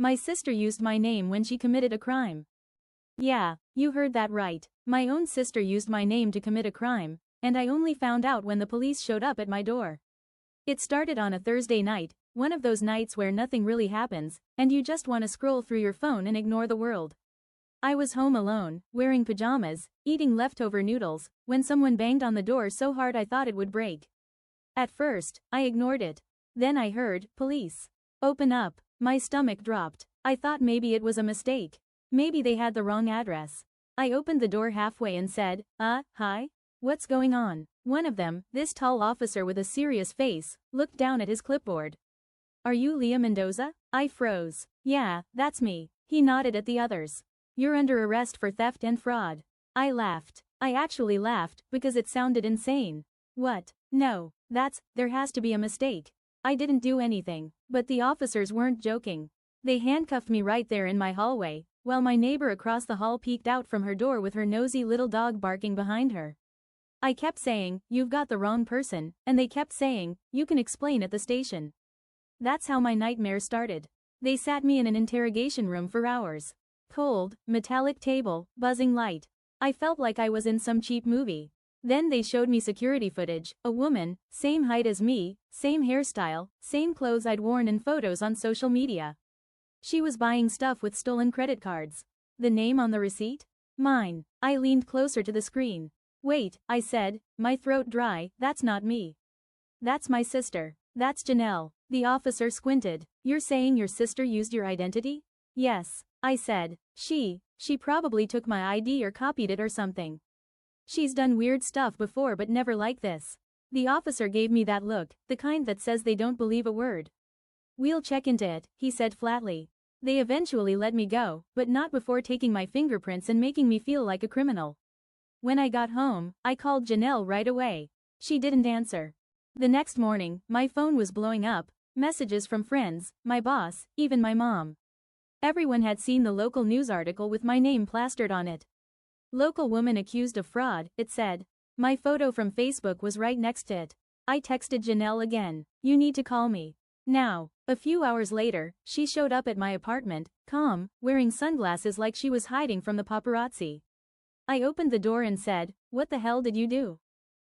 My sister used my name when she committed a crime. Yeah, you heard that right. My own sister used my name to commit a crime, and I only found out when the police showed up at my door. It started on a Thursday night, one of those nights where nothing really happens, and you just want to scroll through your phone and ignore the world. I was home alone, wearing pajamas, eating leftover noodles, when someone banged on the door so hard I thought it would break. At first, I ignored it. Then I heard, "Police. Open up." My stomach dropped. I thought maybe it was a mistake. Maybe they had the wrong address. I opened the door halfway and said, hi? What's going on?" One of them, this tall officer with a serious face, looked down at his clipboard. "Are you Leah Mendoza?" I froze. "Yeah, that's me." He nodded at the others. "You're under arrest for theft and fraud." I laughed. I actually laughed, because it sounded insane. "What? No, there has to be a mistake. I didn't do anything." But the officers weren't joking. They handcuffed me right there in my hallway, while my neighbor across the hall peeked out from her door with her nosy little dog barking behind her. I kept saying, "You've got the wrong person," and they kept saying, "You can explain at the station." That's how my nightmare started. They sat me in an interrogation room for hours. Cold, metallic table, buzzing light. I felt like I was in some cheap movie. Then they showed me security footage, a woman, same height as me, same hairstyle, same clothes I'd worn in photos on social media. She was buying stuff with stolen credit cards. The name on the receipt? Mine. I leaned closer to the screen. "Wait," I said, my throat dry, "that's not me. That's my sister. That's Janelle." The officer squinted. "You're saying your sister used your identity?" "Yes," I said. She probably took my ID or copied it or something. She's done weird stuff before but never like this." The officer gave me that look, the kind that says they don't believe a word. "We'll check into it," he said flatly. They eventually let me go, but not before taking my fingerprints and making me feel like a criminal. When I got home, I called Janelle right away. She didn't answer. The next morning, my phone was blowing up, messages from friends, my boss, even my mom. Everyone had seen the local news article with my name plastered on it. "Local woman accused of fraud," it said. My photo from Facebook was right next to it. I texted Janelle again. "You need to call me now." A few hours later, she showed up at my apartment, calm, wearing sunglasses like she was hiding from the paparazzi. I opened the door and said, "What the hell did you do?"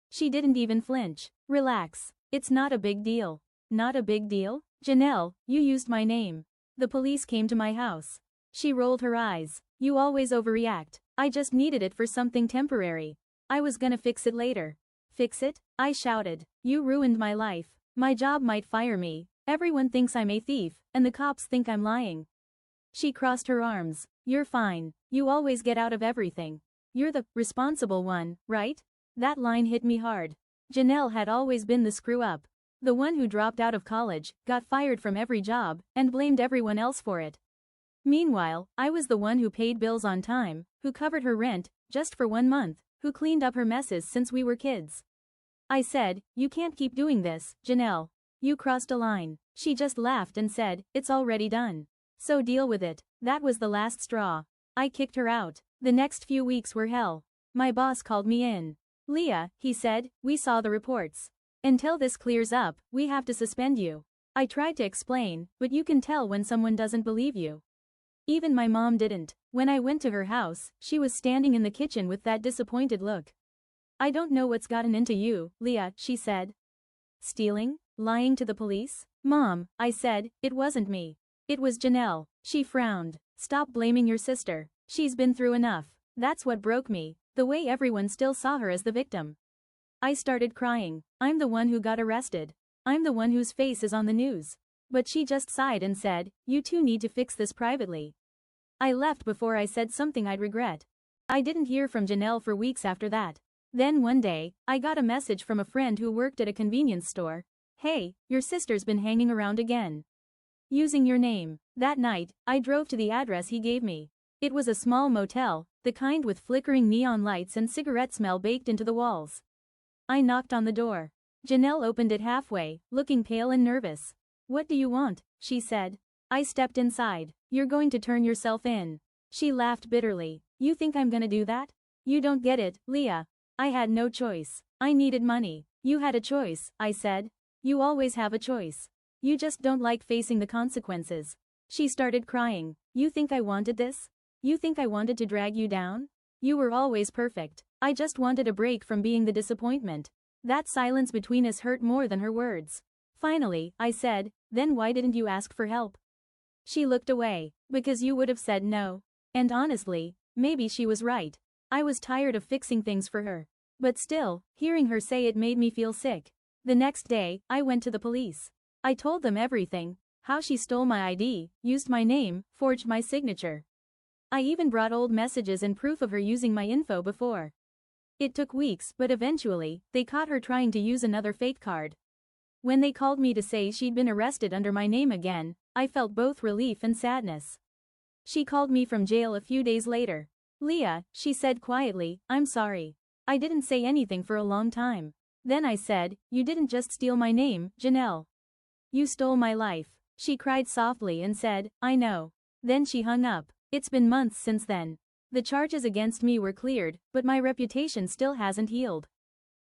She didn't even flinch. "Relax. It's not a big deal." "Not a big deal?" "Janelle, you used my name. The police came to my house." She rolled her eyes. "You always overreact. I just needed it for something temporary. I was gonna fix it later." "Fix it?" I shouted. "You ruined my life. My job might fire me. Everyone thinks I'm a thief, and the cops think I'm lying." She crossed her arms. "You're fine. You always get out of everything. You're the responsible one, right?" That line hit me hard. Janelle had always been the screw-up. The one who dropped out of college, got fired from every job, and blamed everyone else for it. Meanwhile, I was the one who paid bills on time, who covered her rent, just for 1 month, who cleaned up her messes since we were kids. I said, "You can't keep doing this, Janelle. You crossed a line." She just laughed and said, "It's already done. So deal with it." That was the last straw. I kicked her out. The next few weeks were hell. My boss called me in. "Leah," he said, "we saw the reports. Until this clears up, we have to suspend you." I tried to explain, but you can tell when someone doesn't believe you. Even my mom didn't. When I went to her house, she was standing in the kitchen with that disappointed look. "I don't know what's gotten into you, Leah," she said. "Stealing? Lying to the police?" "Mom," I said, "it wasn't me. It was Janelle." She frowned. "Stop blaming your sister. She's been through enough." That's what broke me, the way everyone still saw her as the victim. I started crying. I'm the one who got arrested. I'm the one whose face is on the news. But she just sighed and said, "You two need to fix this privately." I left before I said something I'd regret. I didn't hear from Janelle for weeks after that. Then one day, I got a message from a friend who worked at a convenience store. "Hey, your sister's been hanging around again. Using your name." That night, I drove to the address he gave me. It was a small motel, the kind with flickering neon lights and cigarette smell baked into the walls. I knocked on the door. Janelle opened it halfway, looking pale and nervous. "What do you want?" she said. I stepped inside. "You're going to turn yourself in." She laughed bitterly. "You think I'm gonna do that? You don't get it, Leah. I had no choice. I needed money." "You had a choice," I said. "You always have a choice. You just don't like facing the consequences." She started crying. You think I wanted this? You think I wanted to drag you down? You were always perfect. I just wanted a break from being the disappointment. That silence between us hurt more than her words. Finally, I said, then why didn't you ask for help? She looked away. Because you would have said no. And honestly, maybe she was right. I was tired of fixing things for her. But still, hearing her say it made me feel sick. The next day, I went to the police. I told them everything. How she stole my ID, used my name, forged my signature. I even brought old messages and proof of her using my info before. It took weeks, but eventually, they caught her trying to use another fake card. When they called me to say she'd been arrested under my name again, I felt both relief and sadness. She called me from jail a few days later. Leah, she said quietly, I'm sorry. I didn't say anything for a long time. Then I said, you didn't just steal my name, Janelle. You stole my life. She cried softly and said, I know. Then she hung up. It's been months since then. The charges against me were cleared, but my reputation still hasn't healed.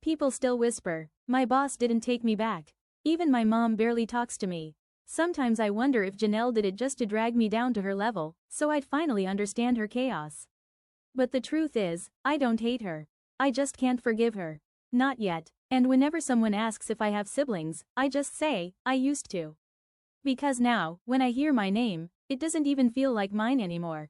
People still whisper, my boss didn't take me back. Even my mom barely talks to me. Sometimes I wonder if Janelle did it just to drag me down to her level, so I'd finally understand her chaos. But the truth is, I don't hate her. I just can't forgive her. Not yet. And whenever someone asks if I have siblings, I just say, I used to. Because now, when I hear my name, it doesn't even feel like mine anymore.